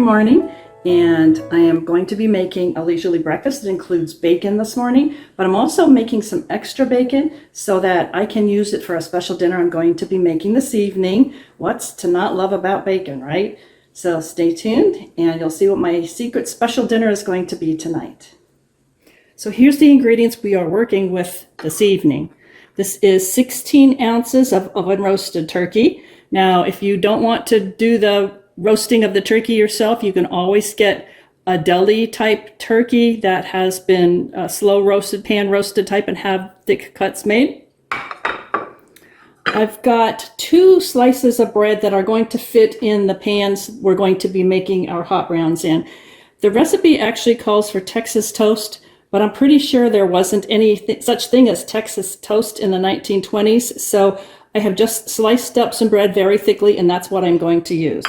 morning, and I am going to be making a leisurely breakfast that includes bacon this morning, but I'm also making some extra bacon so that I can use it for a special dinner I'm going to be making this evening. What's to not love about bacon, right? So stay tuned and you'll see what my secret special dinner is going to be tonight. So here's the ingredients we are working with this evening. This is 16 ounces of oven roasted turkey. Now, if you don't want to do the roasting of the turkey yourself, you can always get a deli type turkey that has been slow roasted, pan roasted type, and have thick cuts made. I've got 2 slices of bread that are going to fit in the pans we're going to be making our hot browns in. The recipe actually calls for Texas toast, but I'm pretty sure there wasn't any such thing as Texas toast in the 1920s, so I have just sliced up some bread very thickly, and that's what I'm going to use.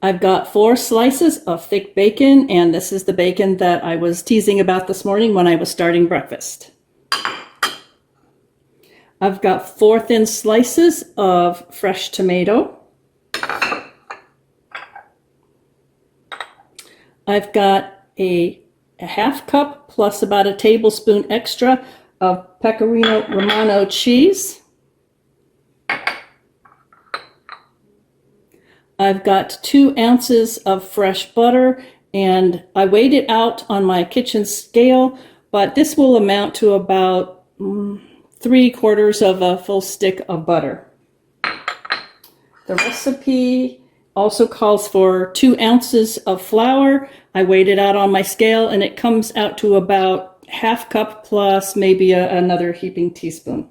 I've got 4 slices of thick bacon, and this is the bacon that I was teasing about this morning when I was starting breakfast. I've got 4 thin slices of fresh tomato. I've got a half cup plus about a tablespoon extra of Pecorino Romano cheese. I've got 2 ounces of fresh butter, and I weighed it out on my kitchen scale, but this will amount to about 3/4 of a full stick of butter. The recipe also calls for 2 ounces of flour. I weighed it out on my scale, and it comes out to about half cup plus maybe another heaping teaspoon.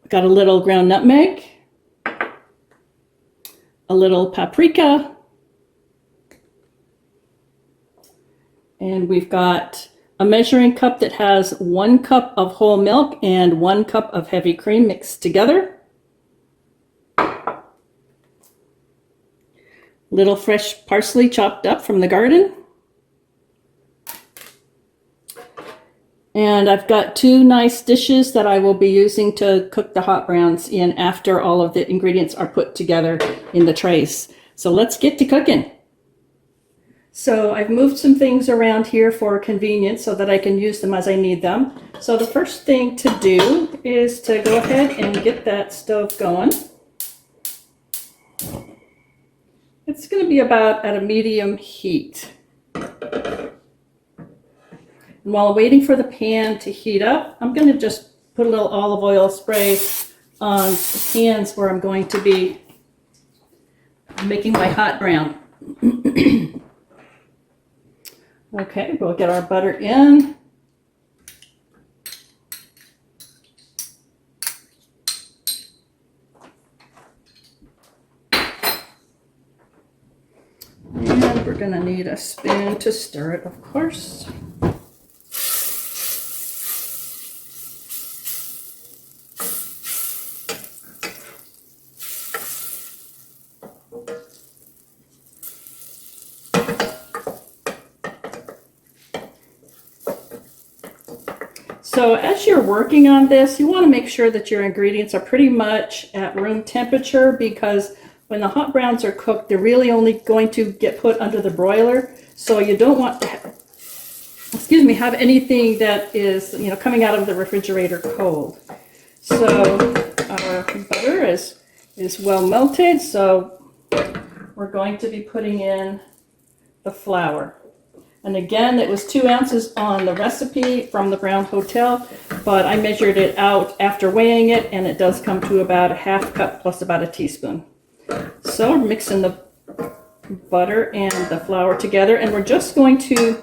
Got a little ground nutmeg, a little paprika, and we've got a measuring cup that has 1 cup of whole milk and 1 cup of heavy cream mixed together. Little fresh parsley chopped up from the garden. And I've got 2 nice dishes that I will be using to cook the hot browns in after all of the ingredients are put together in the trays. So let's get to cooking. So I've moved some things around here for convenience so that I can use them as I need them. So the first thing to do is to go ahead and get that stove going. It's going to be about at a medium heat. And while waiting for the pan to heat up, I'm going to just put a little olive oil spray on the pans where I'm going to be making my hot brown. Okay, we'll get our butter in. And we're going to need a spoon to stir it, of course. So as you're working on this, you want to make sure that your ingredients are pretty much at room temperature, because when the hot browns are cooked, they're really only going to get put under the broiler. So you don't want to have anything that is, coming out of the refrigerator cold. So our butter is well melted, so we're going to be putting in the flour. And again, it was 2 ounces on the recipe from the Brown Hotel, but I measured it out after weighing it, and it does come to about a half cup plus about a teaspoon. So we're mixing the butter and the flour together, and we're just going to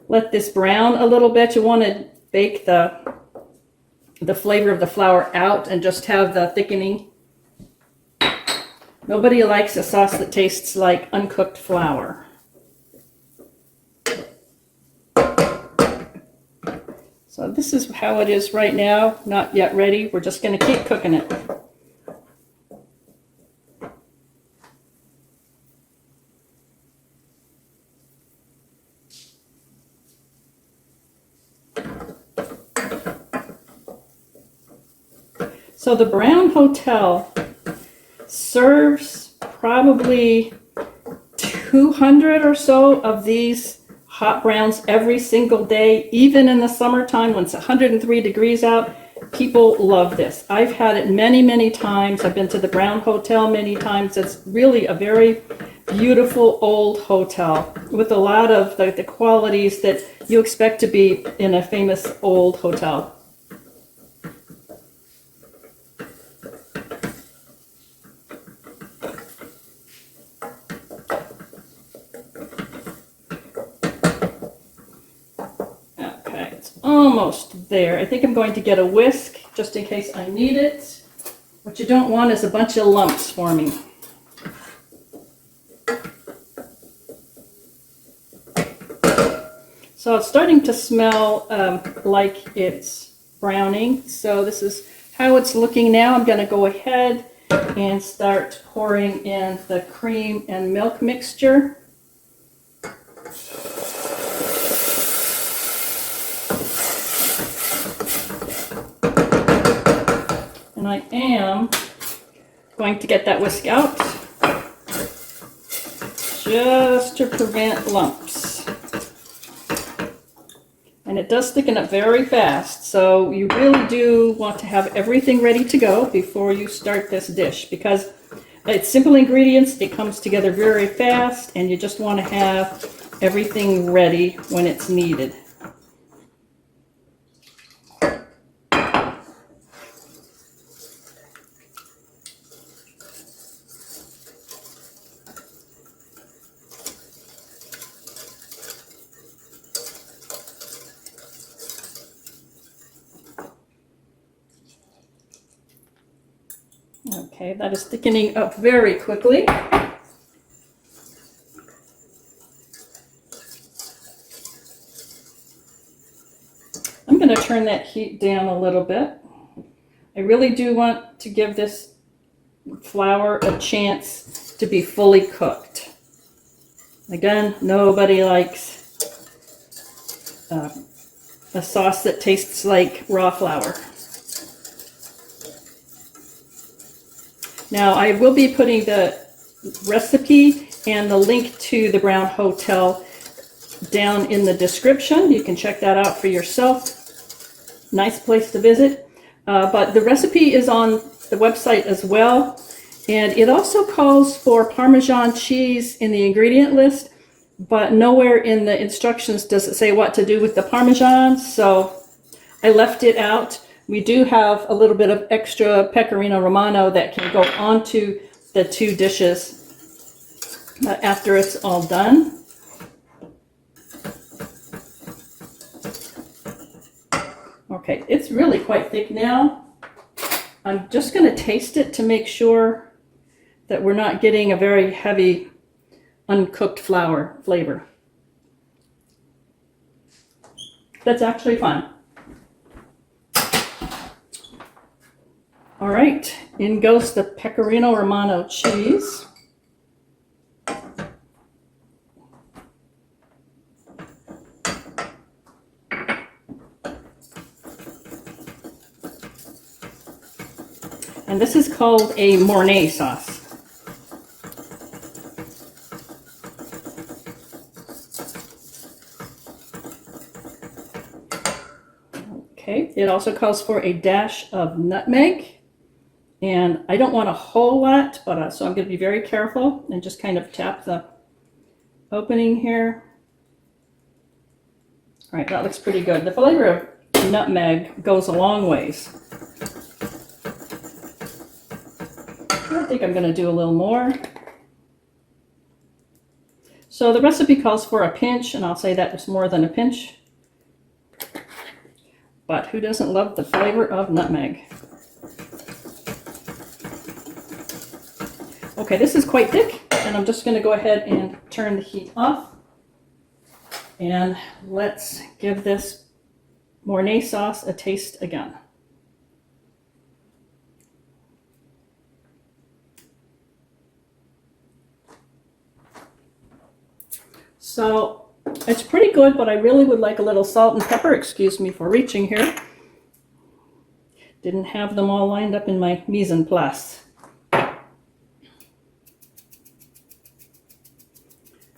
let this brown a little bit. You want to bake the flavor of the flour out and just have the thickening. Nobody likes a sauce that tastes like uncooked flour. So this is how it is right now, not yet ready. We're just going to keep cooking it. So the Brown Hotel serves probably 200 or so of these hot browns every single day, even in the summertime when it's 103 degrees out. People love this. I've had it many, many times. I've been to the Brown Hotel many times. It's really a very beautiful old hotel with a lot of the qualities that you expect to be in a famous old hotel. Almost there. I think I'm going to get a whisk just in case I need it. What you don't want is a bunch of lumps forming. So it's starting to smell like it's browning. So this is how it's looking now. I'm going to go ahead and start pouring in the cream and milk mixture. And I am going to get that whisk out just to prevent lumps. And it does thicken up very fast, so you really do want to have everything ready to go before you start this dish, because it's simple ingredients, it comes together very fast, and you just want to have everything ready when it's needed. Okay, that is thickening up very quickly. I'm going to turn that heat down a little bit. I really do want to give this flour a chance to be fully cooked. Again, nobody likes a sauce that tastes like raw flour. Now, I will be putting the recipe and the link to the Brown Hotel down in the description. You can check that out for yourself. Nice place to visit. But the recipe is on the website as well. And it also calls for Parmesan cheese in the ingredient list, but nowhere in the instructions does it say what to do with the Parmesan, so I left it out. We do have a little bit of extra pecorino romano that can go onto the two dishes after it's all done. Okay, it's really quite thick now. I'm just going to taste it to make sure that we're not getting a very heavy uncooked flour flavor. That's actually fine. All right, in goes the pecorino romano cheese. And this is called a Mornay sauce. Okay, it also calls for a dash of nutmeg. And I don't want a whole lot, but so I'm going to be very careful and just kind of tap the opening here. All right, that looks pretty good. The flavor of nutmeg goes a long ways. I think I'm going to do a little more. So the recipe calls for a pinch, and I'll say that was more than a pinch. But who doesn't love the flavor of nutmeg? Okay, this is quite thick, and I'm just going to go ahead and turn the heat off. And let's give this Mornay sauce a taste again. So it's pretty good, but I really would like a little salt and pepper. Excuse me for reaching here. Didn't have them all lined up in my mise en place.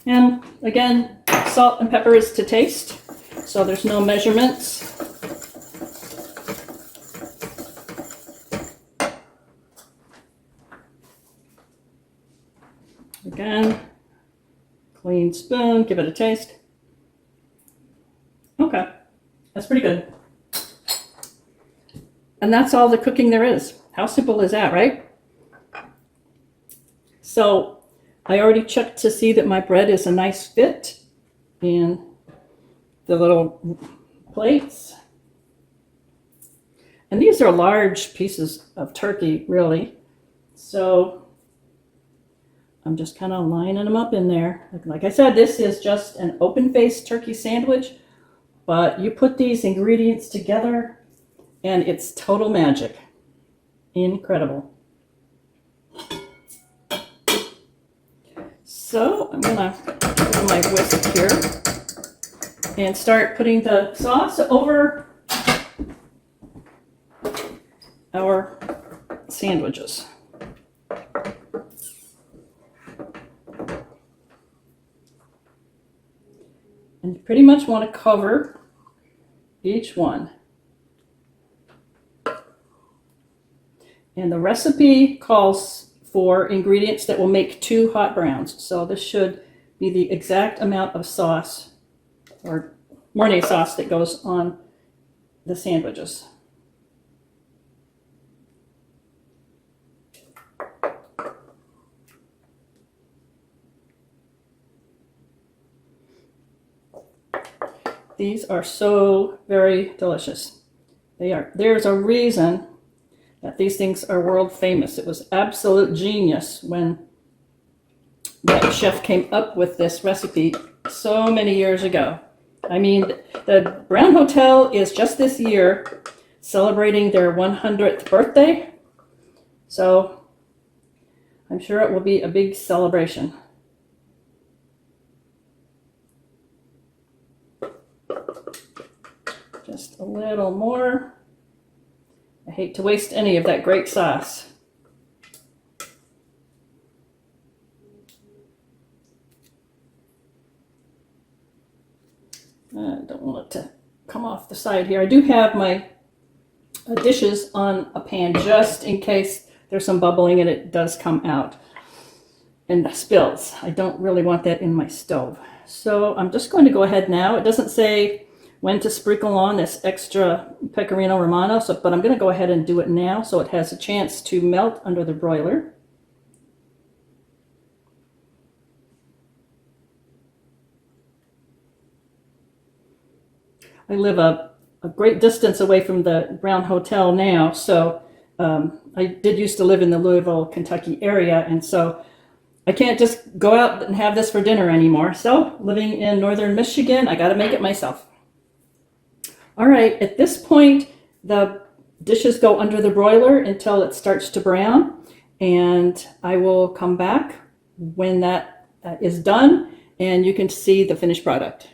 And again, salt and pepper is to taste, so there's no measurements. Again, clean spoon, give it a taste. Okay, that's pretty good. And that's all the cooking there is. How simple is that, right? So I already checked to see that my bread is a nice fit in the little plates. And these are large pieces of turkey, really. So I'm just kind of lining them up in there. Like I said, this is just an open-faced turkey sandwich, but you put these ingredients together and it's total magic. Incredible. So I'm gonna do my whisk here and start putting the sauce over our sandwiches. And you pretty much want to cover each one. And the recipe calls for ingredients that will make 2 hot browns. So this should be the exact amount of sauce or Mornay sauce that goes on the sandwiches. These are so very delicious. They are. There's a reason that these things are world famous. It was absolute genius when that chef came up with this recipe so many years ago. I mean, the Brown Hotel is just this year celebrating their 100th birthday. So I'm sure it will be a big celebration. Just a little more. I hate to waste any of that great sauce. I don't want it to come off the side here. I do have my dishes on a pan just in case there's some bubbling and it does come out and spills. I don't really want that in my stove. So I'm just going to go ahead now. It doesn't say when to sprinkle on this extra pecorino romano, but I'm going to go ahead and do it now so it has a chance to melt under the broiler. I live a great distance away from the Brown Hotel now, so I did used to live in the Louisville, Kentucky area, and so I can't just go out and have this for dinner anymore. So living in northern Michigan, I got to make it myself. All right, at this point, the dishes go under the broiler until it starts to brown, and I will come back when that is done, and you can see the finished product.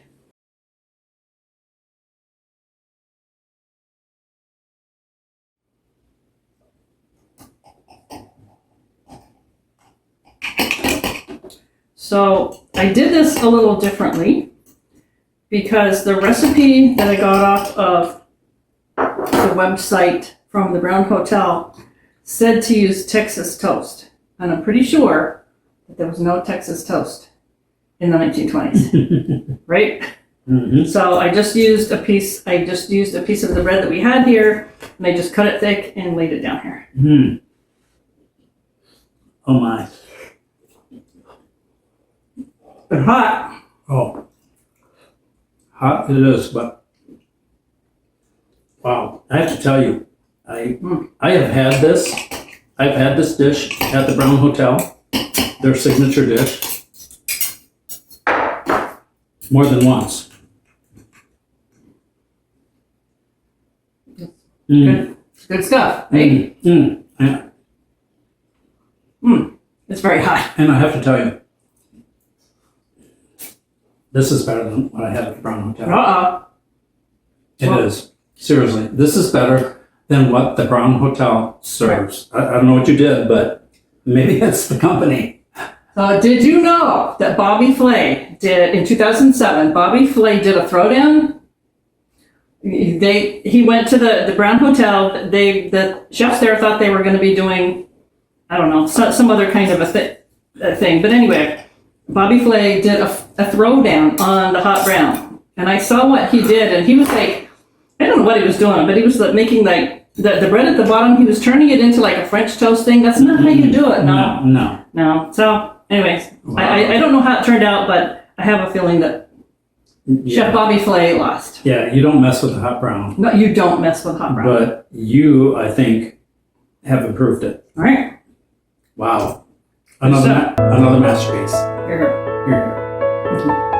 So I did this a little differently because the recipe that I got off of the website from the Brown Hotel said to use Texas toast. And I'm pretty sure that there was no Texas toast in the 1920s, right? Mm-hmm. So I just used a piece of the bread that we had here, and I just cut it thick and laid it down here. Mm. Oh my. But hot. Oh. Hot it is, but wow. I have to tell you, I have had this. I've had this dish at the Brown Hotel, their signature dish, more than once. Good stuff, right? Yeah. It's very hot. And I have to tell you, this is better than what I had at the Brown Hotel. It is. Seriously, this is better than what the Brown Hotel serves. Right. I don't know what you did, but maybe it's the company. So Did you know that Bobby Flay did, in 2007, Bobby Flay did a throwdown? He went to the Brown Hotel. The chefs there thought they were going to be doing, I don't know, some other kind of a thing. But anyway, Bobby Flay did a throwdown on the Hot Brown. And I saw what he did, and he was like, I don't know what he was doing, but he was like making like the bread at the bottom, he was turning it into like a French toast thing. That's not how you do it. No. So anyways, wow. I don't know how it turned out, but I have a feeling that Chef Bobby Flay lost. Yeah, you don't mess with the Hot Brown. No, you don't mess with Hot Brown. But you, I think, have improved it. All right. Wow. Another masterpiece. Here. Here.